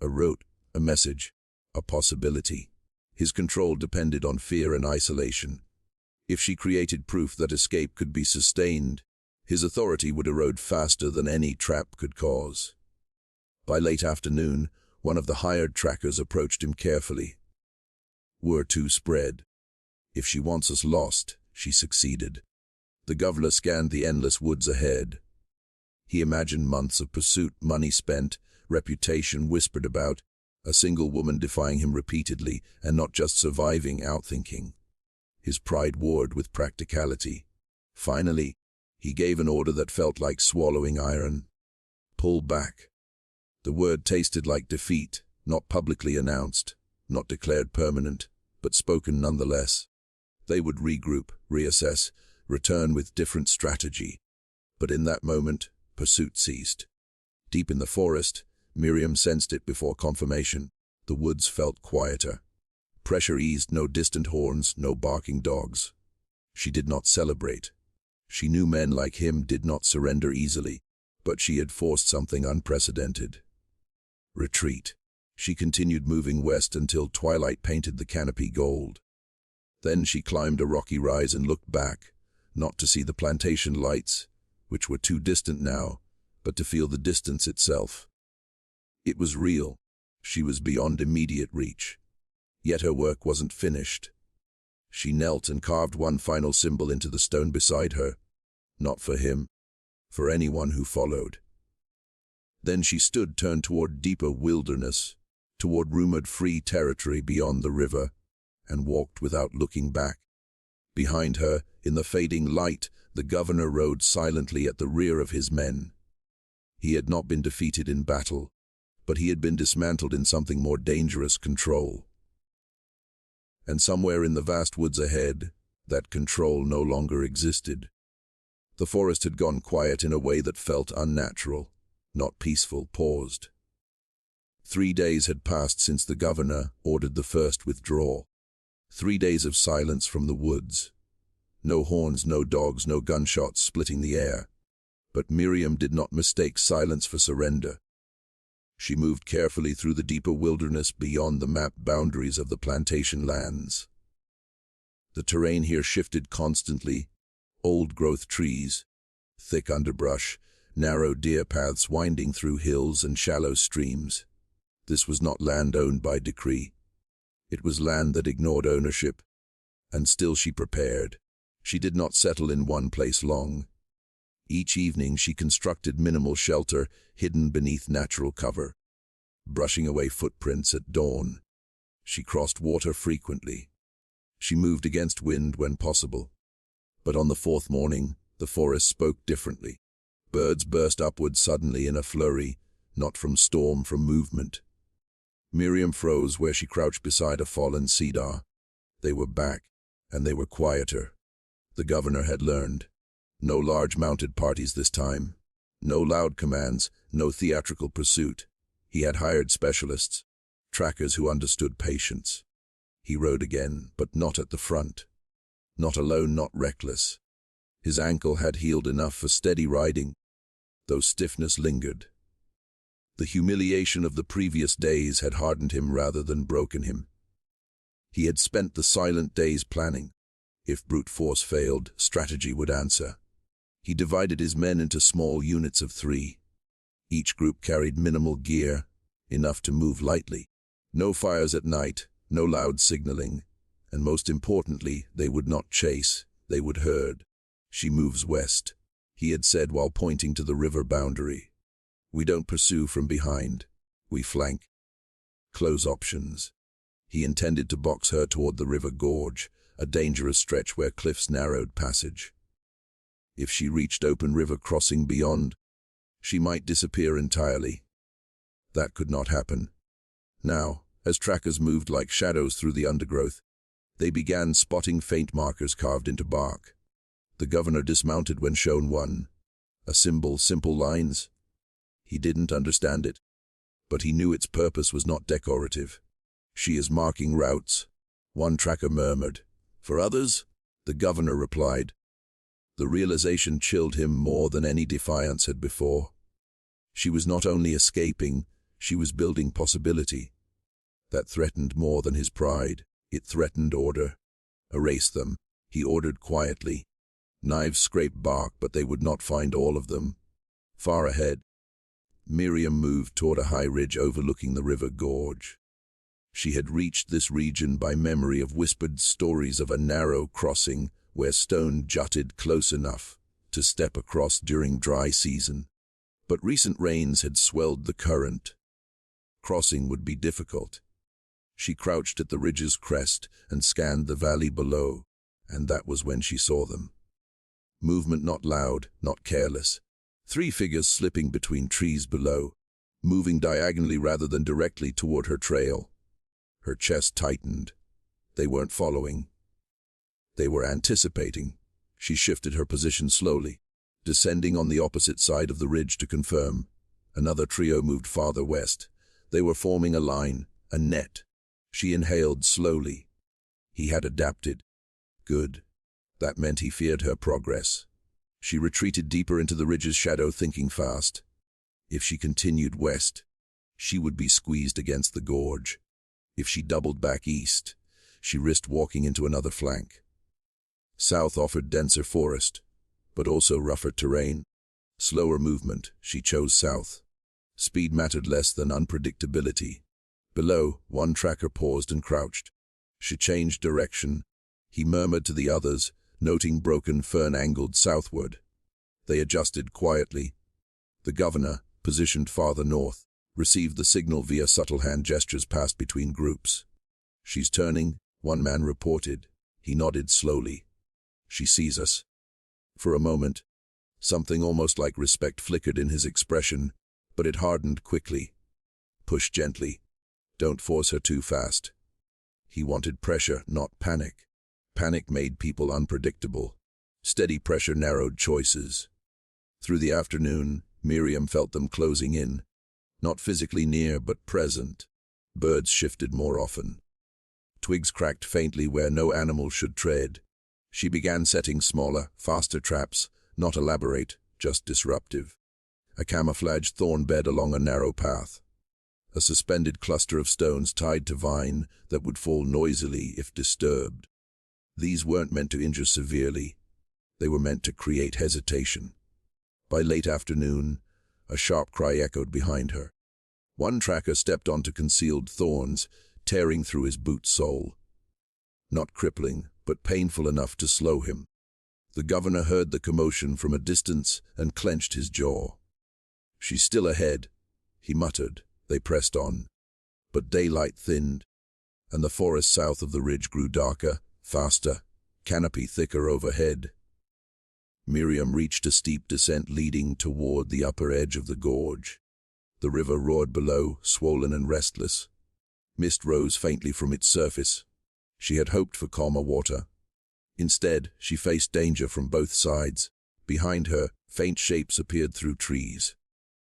A route, a message, a possibility. His control depended on fear and isolation. If she created proof that escape could be sustained, his authority would erode faster than any trap could cause. By late afternoon, One of the hired trackers approached him carefully. "We're too spread. If she wants us lost," she succeeded. The governor scanned the endless woods ahead. He imagined months of pursuit, money spent, reputation whispered about, a single woman defying him repeatedly, and not just surviving, outthinking. His pride warred with practicality. Finally, he gave an order that felt like swallowing iron. "Pull back." The word tasted like defeat, not publicly announced, not declared permanent, but spoken nonetheless. They would regroup, reassess, return with different strategy. But in that moment, pursuit ceased. Deep in the forest, Miriam sensed it before confirmation. The woods felt quieter. Pressure eased, no distant horns, no barking dogs. She did not celebrate. She knew men like him did not surrender easily, but she had forced something unprecedented. Retreat. She continued moving west until twilight painted the canopy gold. Then she climbed a rocky rise and looked back, not to see the plantation lights, which were too distant now, but to feel the distance itself. It was real. She was beyond immediate reach. Yet her work wasn't finished. She knelt and carved one final symbol into the stone beside her, not for him, for anyone who followed. Then she stood turned toward deeper wilderness, toward rumored free territory beyond the river, and walked without looking back. Behind her, in the fading light, the governor rode silently at the rear of his men. He had not been defeated in battle, but he had been dismantled in something more dangerous: control. And somewhere in the vast woods ahead, that control no longer existed. The forest had gone quiet in a way that felt unnatural, not peaceful, paused. 3 days had passed since the governor ordered the first withdrawal. 3 days of silence from the woods. No horns, no dogs, no gunshots splitting the air. But Miriam did not mistake silence for surrender. She moved carefully through the deeper wilderness beyond the mapped boundaries of the plantation lands. The terrain here shifted constantly: old-growth trees, thick underbrush, narrow deer paths winding through hills and shallow streams. This was not land owned by decree. It was land that ignored ownership. And still she prepared. She did not settle in one place long. Each evening she constructed minimal shelter, hidden beneath natural cover. Brushing away footprints at dawn. She crossed water frequently. She moved against wind when possible. But on the 4th morning, the forest spoke differently. Birds burst upward suddenly in a flurry, not from storm, from movement. Miriam froze where she crouched beside a fallen cedar. They were back, and they were quieter. The governor had learned. No large mounted parties this time. No loud commands, no theatrical pursuit. He had hired specialists, trackers who understood patience. He rode again, but not at the front. Not alone, not reckless. His ankle had healed enough for steady riding, though stiffness lingered. The humiliation of the previous days had hardened him rather than broken him. He had spent the silent days planning. If brute force failed, strategy would answer. He divided his men into small units of 3. Each group carried minimal gear, enough to move lightly. No fires at night, no loud signaling, and most importantly, they would not chase, they would herd. "She moves west," he had said while pointing to the river boundary. "We don't pursue from behind, we flank. Close options." He intended to box her toward the River Gorge, a dangerous stretch where cliffs narrowed passage. If she reached open river crossing beyond, she might disappear entirely. That could not happen. Now, as trackers moved like shadows through the undergrowth, they began spotting faint markers carved into bark. The governor dismounted when shown one. A symbol, simple lines. He didn't understand it, but he knew its purpose was not decorative. "She is marking routes," one tracker murmured. "For others?" the governor replied. The realization chilled him more than any defiance had before. She was not only escaping, she was building possibility. That threatened more than his pride. It threatened order. "Erase them," he ordered quietly. Knives scraped bark, but they would not find all of them. Far ahead, Miriam moved toward a high ridge overlooking the River Gorge. She had reached this region by memory of whispered stories of a narrow crossing where stone jutted close enough to step across during dry season. But recent rains had swelled the current. Crossing would be difficult. She crouched at the ridge's crest and scanned the valley below, and that was when she saw them. Movement not loud, not careless. 3 figures slipping between trees below, moving diagonally rather than directly toward her trail. Her chest tightened. They weren't following. They were anticipating. She shifted her position slowly, descending on the opposite side of the ridge to confirm. Another trio moved farther west. They were forming a line, a net. She inhaled slowly. He had adapted. Good. That meant he feared her progress. She retreated deeper into the ridge's shadow, thinking fast. If she continued west, she would be squeezed against the gorge. If she doubled back east, she risked walking into another flank. South offered denser forest, but also rougher terrain. Slower movement, she chose south. Speed mattered less than unpredictability. Below, one tracker paused and crouched. She changed direction. He murmured to the others, noting broken fern angled southward. They adjusted quietly. The governor, positioned farther north, received the signal via subtle hand gestures passed between groups. She's turning, one man reported. He nodded slowly. She sees us. For a moment, something almost like respect flickered in his expression, but it hardened quickly. Push gently. Don't force her too fast. He wanted pressure, not panic. Panic made people unpredictable. Steady pressure narrowed choices. Through the afternoon, Miriam felt them closing in. Not physically near, but present. Birds shifted more often. Twigs cracked faintly where no animal should tread. She began setting smaller, faster traps, not elaborate, just disruptive. A camouflaged thorn bed along a narrow path. A suspended cluster of stones tied to vine that would fall noisily if disturbed. These weren't meant to injure severely. They were meant to create hesitation. By late afternoon, a sharp cry echoed behind her. One tracker stepped onto concealed thorns, tearing through his boot sole. Not crippling, but painful enough to slow him. The governor heard the commotion from a distance and clenched his jaw. She's still ahead, he muttered. They pressed on. But daylight thinned, and the forest south of the ridge grew darker, faster, canopy thicker overhead. Miriam reached a steep descent leading toward the upper edge of the gorge. The river roared below, swollen and restless. Mist rose faintly from its surface. She had hoped for calmer water. Instead, she faced danger from both sides. Behind her, faint shapes appeared through trees.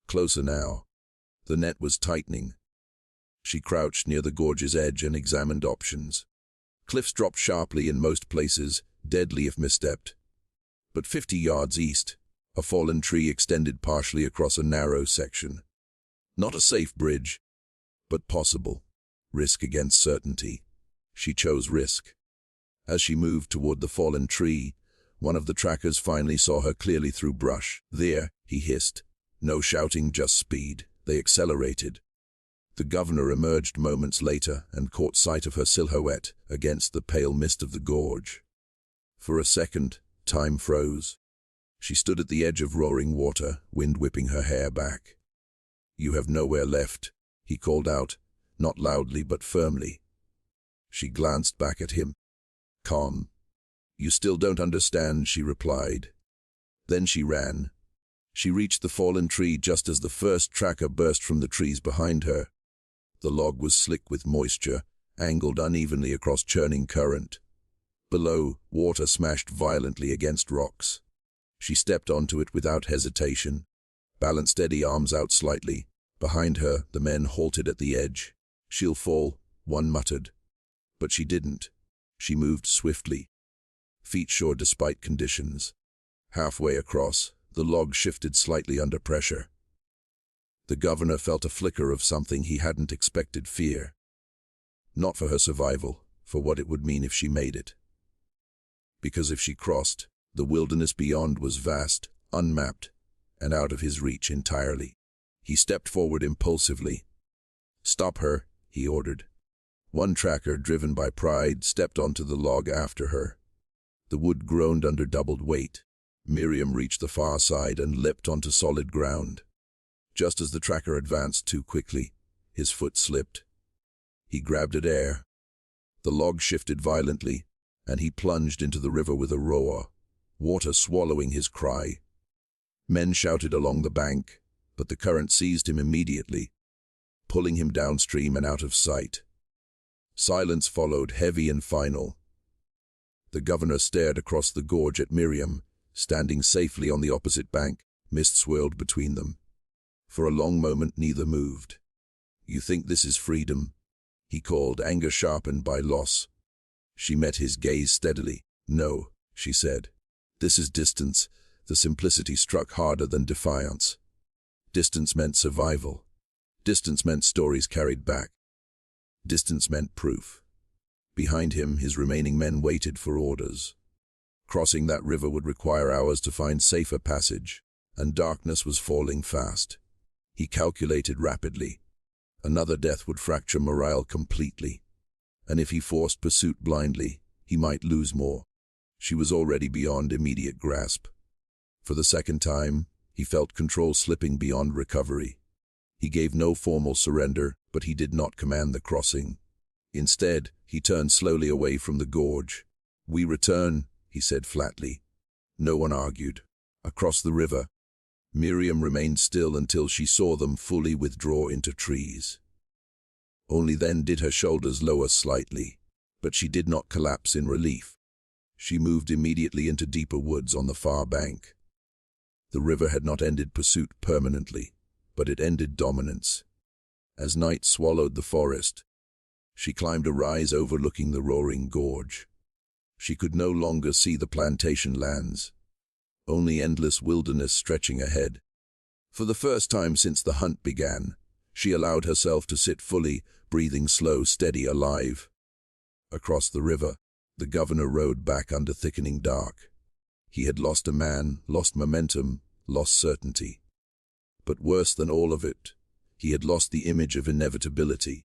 Closer now. The net was tightening. She crouched near the gorge's edge and examined options. Cliffs dropped sharply in most places, deadly if misstepped. But 50 yards east, a fallen tree extended partially across a narrow section. Not a safe bridge, but possible. Risk against certainty. She chose risk. As she moved toward the fallen tree, one of the trackers finally saw her clearly through brush. There, he hissed. No shouting, just speed. They accelerated. The governor emerged moments later and caught sight of her silhouette against the pale mist of the gorge. For a second, time froze. She stood at the edge of roaring water, wind whipping her hair back. "You have nowhere left," he called out, not loudly but firmly. She glanced back at him. Calm. "You still don't understand," she replied. Then she ran. She reached the fallen tree just as the first tracker burst from the trees behind her. The log was slick with moisture, angled unevenly across churning current. Below, water smashed violently against rocks. She stepped onto it without hesitation. Balanced steady, arms out slightly. Behind her, the men halted at the edge. "She'll fall," one muttered. But she didn't. She moved swiftly. Feet sure despite conditions. Halfway across, the log shifted slightly under pressure. The governor felt a flicker of something he hadn't expected: fear. Not for her survival, for what it would mean if she made it. Because if she crossed, the wilderness beyond was vast, unmapped, and out of his reach entirely. He stepped forward impulsively. "Stop her," he ordered. One tracker, driven by pride, stepped onto the log after her. The wood groaned under doubled weight. Miriam reached the far side and leapt onto solid ground. Just as the tracker advanced too quickly, his foot slipped. He grabbed at air. The log shifted violently, and he plunged into the river with a roar, water swallowing his cry. Men shouted along the bank, but the current seized him immediately, pulling him downstream and out of sight. Silence followed, heavy and final. The governor stared across the gorge at Miriam, standing safely on the opposite bank. Mist swirled between them. For a long moment neither moved. "You think this is freedom?" he called, anger sharpened by loss. She met his gaze steadily. "No," she said. "This is distance." The simplicity struck harder than defiance. Distance meant survival. Distance meant stories carried back. Distance meant proof. Behind him, his remaining men waited for orders. Crossing that river would require hours to find safer passage, and darkness was falling fast. He calculated rapidly. Another death would fracture morale completely, and if he forced pursuit blindly, he might lose more. She was already beyond immediate grasp. For the second time, he felt control slipping beyond recovery. He gave no formal surrender, but he did not command the crossing. Instead, he turned slowly away from the gorge. "We return," he said flatly. No one argued. Across the river, Miriam remained still until she saw them fully withdraw into trees. Only then did her shoulders lower slightly, but she did not collapse in relief. She moved immediately into deeper woods on the far bank. The river had not ended pursuit permanently, but it ended dominance. As night swallowed the forest, she climbed a rise overlooking the roaring gorge. She could no longer see the plantation lands, only endless wilderness stretching ahead. For the first time since the hunt began, she allowed herself to sit fully, breathing slow, steady, alive. Across the river, the governor rode back under thickening dark. He had lost a man, lost momentum, lost certainty. But worse than all of it, he had lost the image of inevitability,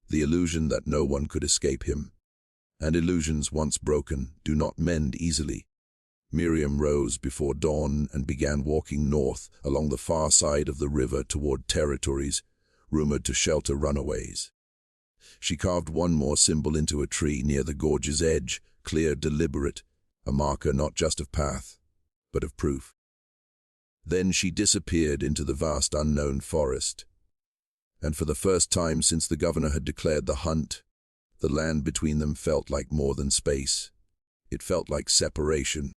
the illusion that no one could escape him. And illusions, once broken, do not mend easily. Miriam rose before dawn and began walking north along the far side of the river toward territories rumored to shelter runaways. She carved one more symbol into a tree near the gorge's edge, clear, deliberate, a marker not just of path, but of proof. Then she disappeared into the vast unknown forest. And for the first time since the governor had declared the hunt, the land between them felt like more than space. It felt like separation.